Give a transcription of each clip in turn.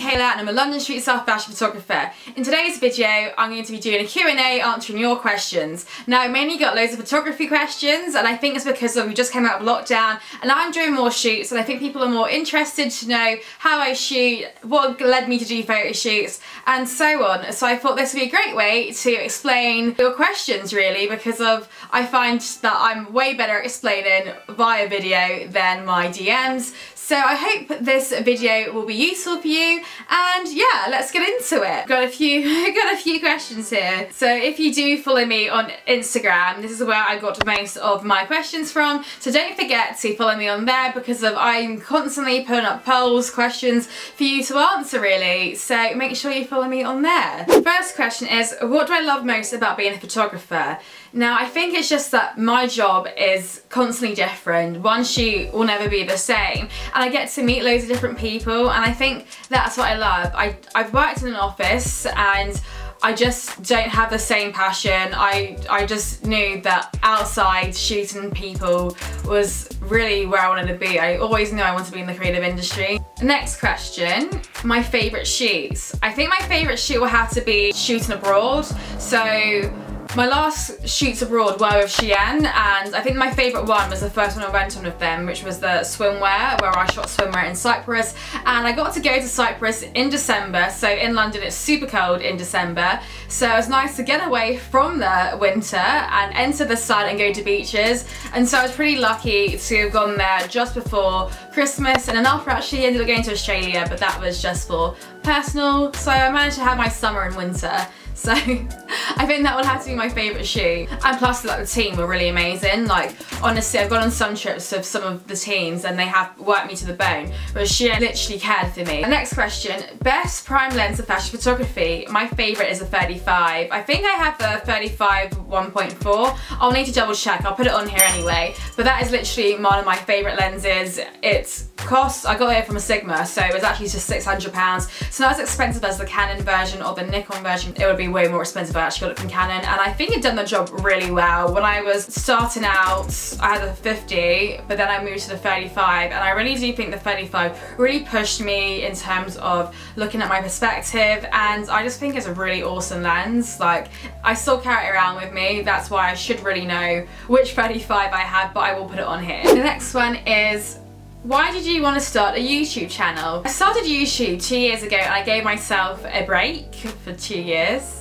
Michaela and I'm a London street style fashion photographer. In today's video I'm going to be doing a Q&A answering your questions. Now I mainly got loads of photography questions and I think it's because we just came out of lockdown and I'm doing more shoots and I think people are more interested to know how I shoot, what led me to do photo shoots and so on. So I thought this would be a great way to explain your questions really, because I find that I'm way better at explaining via video than my DMs. So I hope this video will be useful for you and yeah, let's get into it. Got a few questions here. So if you do follow me on Instagram, this is where I got most of my questions from. So don't forget to follow me on there because I'm constantly putting up polls, questions for you to answer really. So make sure you follow me on there. First question is, what do I love most about being a photographer? Now I think it's just that my job is constantly different. One shoot will never be the same and I get to meet loads of different people and I think that's what I love. I've worked in an office and I just don't have the same passion. I just knew that outside shooting people was really where I wanted to be. I always knew I wanted to be in the creative industry. Next question, my favourite shoots. I think my favourite shoot will have to be shooting abroad. So my last shoots abroad were with Shein and I think my favourite one was the first one I went on with them, which was the swimwear, where I shot swimwear in Cyprus, and I got to go to Cyprus in December. So in London it's super cold in December, so it was nice to get away from the winter and enter the sun and go to beaches. And so I was pretty lucky to have gone there just before Christmas, and then after actually ended up going to Australia, but that was just for personal, so I managed to have my summer and winter. So I think that would have to be my favourite shoot. And plus like the team were really amazing. Like honestly, I've gone on some trips with some of the teams and they have worked me to the bone, whereas she literally cared for me. The next question, best prime lens of fashion photography. My favourite is a 35. I think I have the 35 1.4. I'll need to double check, I'll put it on here anyway. But that is literally one of my favourite lenses. It's cost, I got it from a Sigma, so it was actually just £600. So not as expensive as the Canon version or the Nikon version. It would be way more expensive if I actually got it from Canon, and I think it done the job really well. When I was starting out, I had a 50, but then I moved to the 35, and I really do think the 35 really pushed me in terms of looking at my perspective, and I just think it's a really awesome lens. Like, I still carry it around with me, that's why I should really know which 35 I have, but I will put it on here. The next one is, why did you want to start a YouTube channel? I started YouTube 2 years ago and I gave myself a break for 2 years.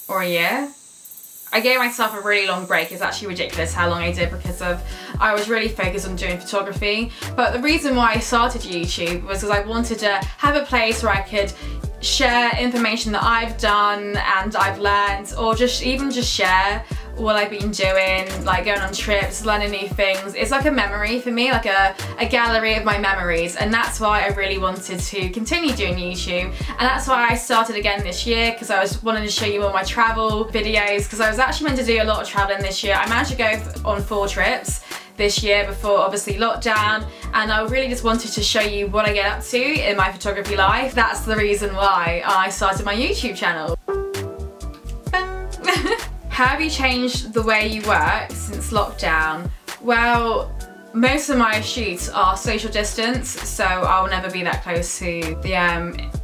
Or a year. I gave myself a really long break. It's actually ridiculous how long I did because I was really focused on doing photography. But the reason why I started YouTube was because I wanted to have a place where I could share information that I've done and I've learned, or even just share what I've been doing, like going on trips, learning new things. It's like a memory for me, like a gallery of my memories, and that's why I really wanted to continue doing YouTube. And that's why I started again this year, because I was wanting to show you all my travel videos, because I was actually meant to do a lot of traveling this year. I managed to go on 4 trips this year before obviously lockdown, and I really just wanted to show you what I get up to in my photography life. That's the reason why I started my YouTube channel. How have you changed the way you work since lockdown? Well, most of my shoots are social distance, so I'll never be that close to the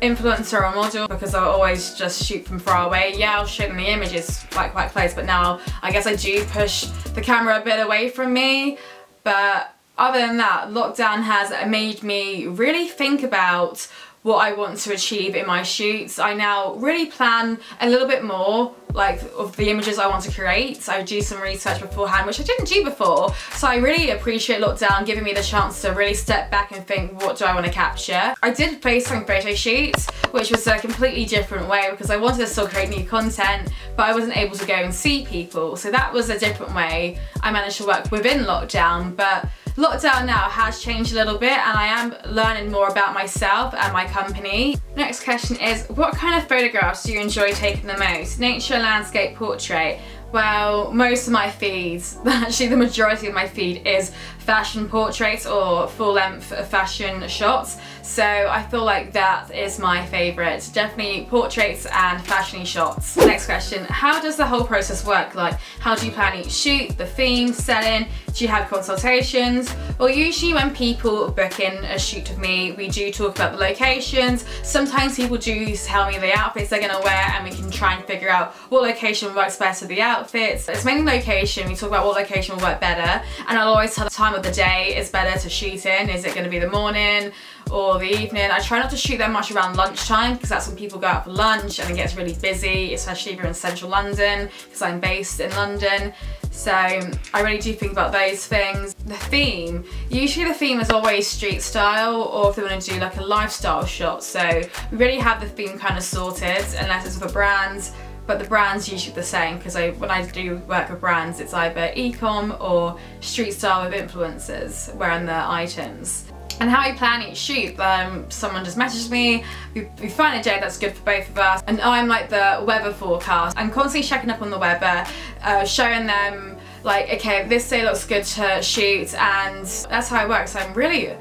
influencer or model, because I'll always just shoot from far away. Yeah, I'll show them the images like quite close, but now I guess I do push the camera a bit away from me. But other than that, lockdown has made me really think about what I want to achieve in my shoots. I now really plan a little bit more, like of the images I want to create. I do some research beforehand, which I didn't do before. So I really appreciate lockdown giving me the chance to really step back and think, what do I want to capture? I did FaceTime photo shoots, which was a completely different way because I wanted to still create new content, but I wasn't able to go and see people. So that was a different way I managed to work within lockdown. But lockdown now has changed a little bit and I am learning more about myself and my company. Next question is, what kind of photographs do you enjoy taking the most? Nature, landscape, portrait? Well, most of my feeds, actually the majority of my feed is fashion portraits or full-length fashion shots. So I feel like that is my favourite. Definitely portraits and fashion shots. Next question, how does the whole process work? Like, how do you plan each shoot, the theme, setting? Do you have consultations? Well, usually when people book in a shoot with me, we do talk about the locations. Sometimes people do tell me the outfits they're gonna wear, and we can try and figure out what location works best for the outfits. It's mainly location. We talk about what location will work better, and I'll always tell the time of the day is better to shoot in. Is it gonna be the morning or the evening? I try not to shoot that much around lunchtime because that's when people go out for lunch and it gets really busy, especially if you're in central London, because I'm based in London. So I really do think about those things. The theme, usually the theme is always street style, or if they want to do like a lifestyle shot. So we really have the theme kind of sorted, unless it's for brands. But the brand's usually the same, because when I do work with brands, it's either e-com or street style with influencers wearing the items. And how we plan each shoot, someone just messaged me, we find a day that's good for both of us, and I'm like the weather forecast. I'm constantly checking up on the weather, showing them like, okay, this day looks good to shoot, and that's how it works. So I'm really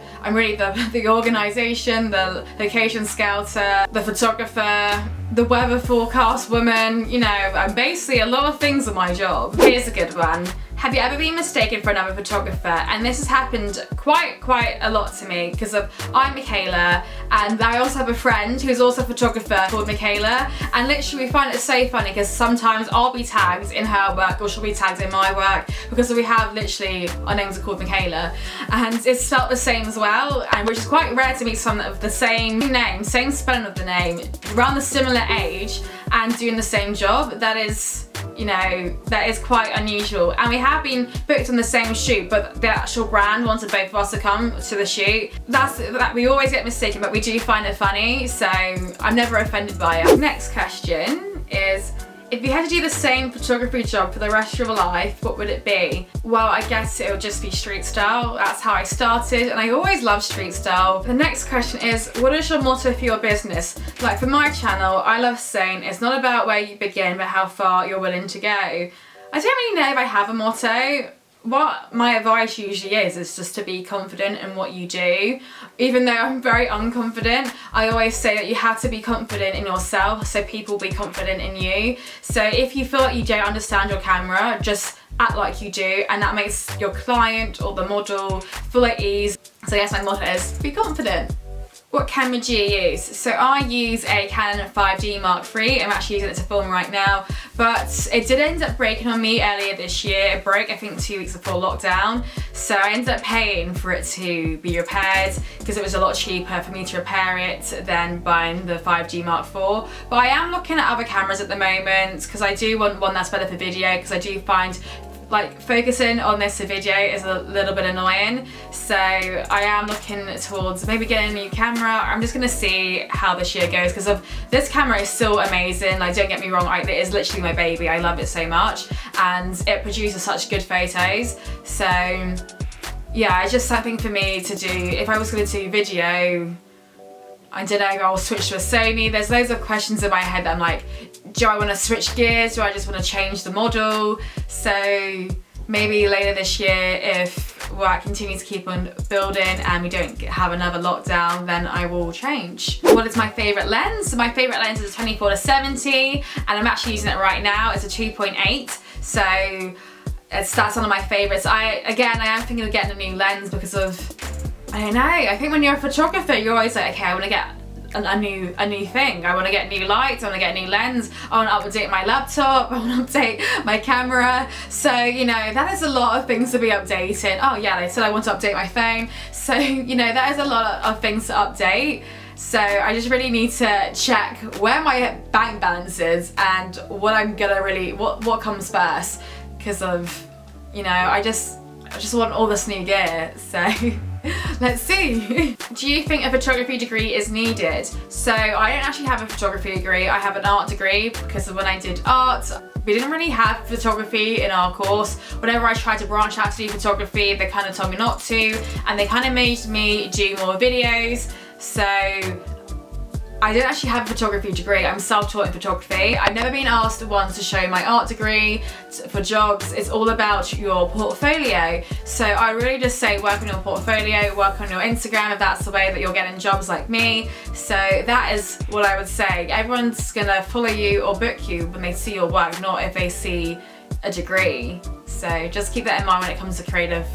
the organisation, the location scouter, the photographer, the weather forecast woman, you know, I'm basically a lot of things are my job. Here's a good one. Have you ever been mistaken for another photographer? And this has happened quite a lot to me, because I'm Michaela, and I also have a friend who's also a photographer called Michaela, and literally we find it so funny because sometimes I'll be tagged in her work or she'll be tagged in my work, because we have literally, our names are called Michaela, and it's spelled the same as well, and which is quite rare to meet someone of the same name, same spelling of the name, around the similar age and doing the same job. That is, you know, that is quite unusual. And we have been booked on the same shoot, but the actual brand wanted both of us to come to the shoot. That we always get mistaken, but we do find it funny, so I'm never offended by it. Next question is, if you had to do the same photography job for the rest of your life, what would it be? Well, I guess it would just be street style. That's how I started, and I always loved street style. The next question is, what is your motto for your business? Like for my channel, I love saying it's not about where you begin, but how far you're willing to go. I don't really know if I have a motto. What my advice usually is just to be confident in what you do. Even though I'm very unconfident, I always say that you have to be confident in yourself so people will be confident in you. So if you feel like you don't understand your camera, just act like you do, and that makes your client or the model feel at ease. So yes, my motto is be confident. What camera do you use? So I use a Canon 5D Mark III. I'm actually using it to film right now, but it did end up breaking on me earlier this year. It broke, I think, 2 weeks before lockdown. So I ended up paying for it to be repaired because it was a lot cheaper for me to repair it than buying the 5D Mark IV. But I am looking at other cameras at the moment because I do want one that's better for video, because I do find like focusing on this video is a little bit annoying. So I am looking towards maybe getting a new camera. I'm just gonna see how this year goes, because of this camera is still amazing. Like, don't get me wrong, it is literally my baby. I love it so much, and it produces such good photos. So yeah, it's just something for me to do. If I was gonna do video, I don't know if I'll switch to a Sony. There's loads of questions in my head that I'm like, do I want to switch gears? Do I just want to change the model? So maybe later this year, if work continues to keep on building and we don't have another lockdown, then I will change. What is my favourite lens? So my favourite lens is a 24-70, and I'm actually using it right now. It's a 2.8. So that's one of my favourites. I am thinking of getting a new lens because of, I don't know, I think when you're a photographer, you're always like, okay, I want to get a new thing. I want to get new lights, I want to get a new lens, I want to update my laptop, I want to update my camera. So, you know, that is a lot of things to be updating. Oh yeah, they said I want to update my phone. So, you know, that is a lot of things to update. So I just really need to check where my bank balance is and what I'm gonna really, what comes first. Because of, you know, I just want all this new gear, so let's see. Do you think a photography degree is needed? So I don't actually have a photography degree, I have an art degree, because of when I did art, we didn't really have photography in our course. Whenever I tried to branch out to do photography, they kind of told me not to, and they kind of made me do more videos. So I don't actually have a photography degree, I'm self-taught in photography. I've never been asked once to show my art degree for jobs. It's all about your portfolio. So I really just say work on your portfolio, work on your Instagram if that's the way that you're getting jobs like me. So that is what I would say. Everyone's gonna follow you or book you when they see your work, not if they see a degree. So just keep that in mind when it comes to creative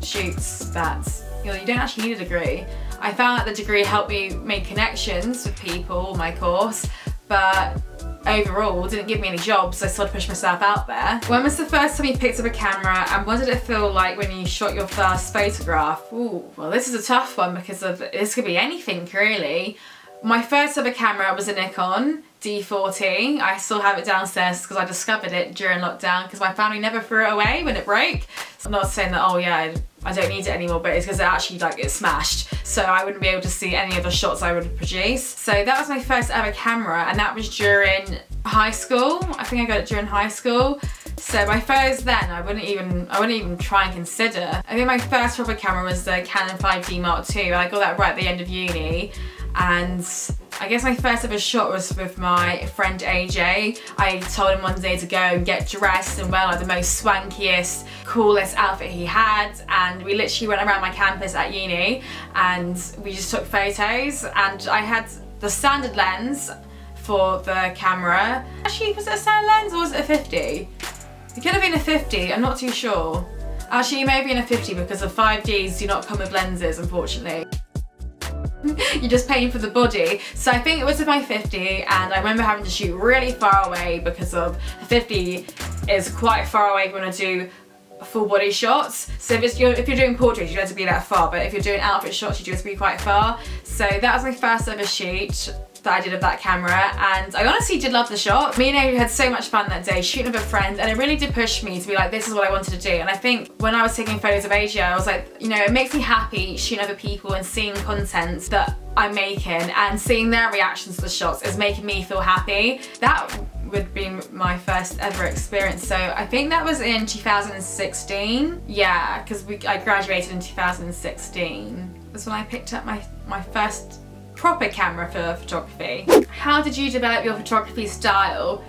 shoots, that you don't actually need a degree. I found that the degree helped me make connections with people in my course, but overall didn't give me any jobs, so I still had to push myself out there. When was the first time you picked up a camera, and what did it feel like when you shot your first photograph? Ooh, well, this is a tough one because this could be anything really. My first ever camera was a Nikon D40. I still have it downstairs because I discovered it during lockdown because my family never threw it away when it broke. So I'm not saying that, oh yeah, I don't need it anymore, but it's because it actually, like, it smashed. So I wouldn't be able to see any of the shots I would produce. So that was my first ever camera, and that was during high school. I think I got it during high school. So my first then, I wouldn't even try and consider. I think my first proper camera was the Canon 5D Mark II. I got that right at the end of uni. And I guess my first ever shot was with my friend AJ. I told him one day to go and get dressed and wear like the most swankiest, coolest outfit he had, and we literally went around my campus at uni and we just took photos. And I had the standard lens for the camera. Actually, was it a standard lens or was it a 50? It could have been a 50, I'm not too sure. Actually, it may have been a 50 because the 5Ds do not come with lenses, unfortunately. You're just paying for the body. So I think it was with my 50, and I remember having to shoot really far away because of the 50 is quite far away if you want to do full body shots. So if you're doing portraits, you don't have to be that far, but if you're doing outfit shots, you do have to be quite far. So that was my first ever shoot that I did of that camera, and I honestly did love the shot. Me and Amy had so much fun that day shooting with a friend, and it really did push me to be like, this is what I wanted to do. And I think when I was taking photos of AJ, I was like, you know, it makes me happy shooting other people and seeing content that I'm making and seeing their reactions to the shots is making me feel happy. That would be my first ever experience. So I think that was in 2016. Yeah, because I graduated in 2016. That's when I picked up my first proper camera for photography. How did you develop your photography style?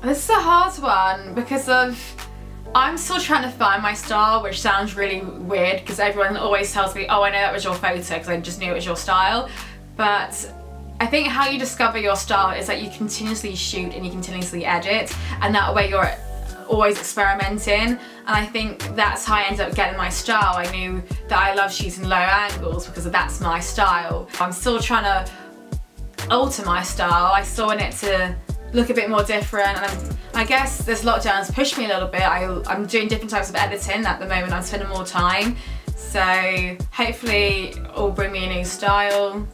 This is a hard one because I'm still trying to find my style, which sounds really weird because everyone always tells me, oh, I know that was your photo because I just knew it was your style. But I think how you discover your style is that you continuously shoot and you continuously edit, and that way you're always experimenting, and I think that's how I ended up getting my style. I knew that I love shooting low angles because that's my style. I'm still trying to alter my style. I still want it to look a bit more different, and I guess this lockdown's pushed me a little bit. I'm doing different types of editing at the moment. I'm spending more time, so hopefully it'll bring me a new style.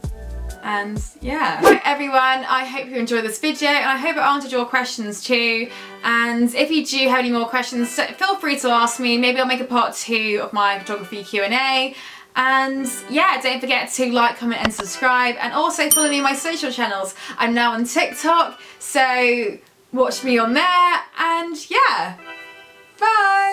And yeah. Right everyone, I hope you enjoyed this video, and I hope it answered your questions too. And if you do have any more questions, feel free to ask me. Maybe I'll make a part 2 of my photography Q&A. And yeah, don't forget to like, comment and subscribe, and also follow me on my social channels. I'm now on TikTok, so watch me on there, and yeah, bye!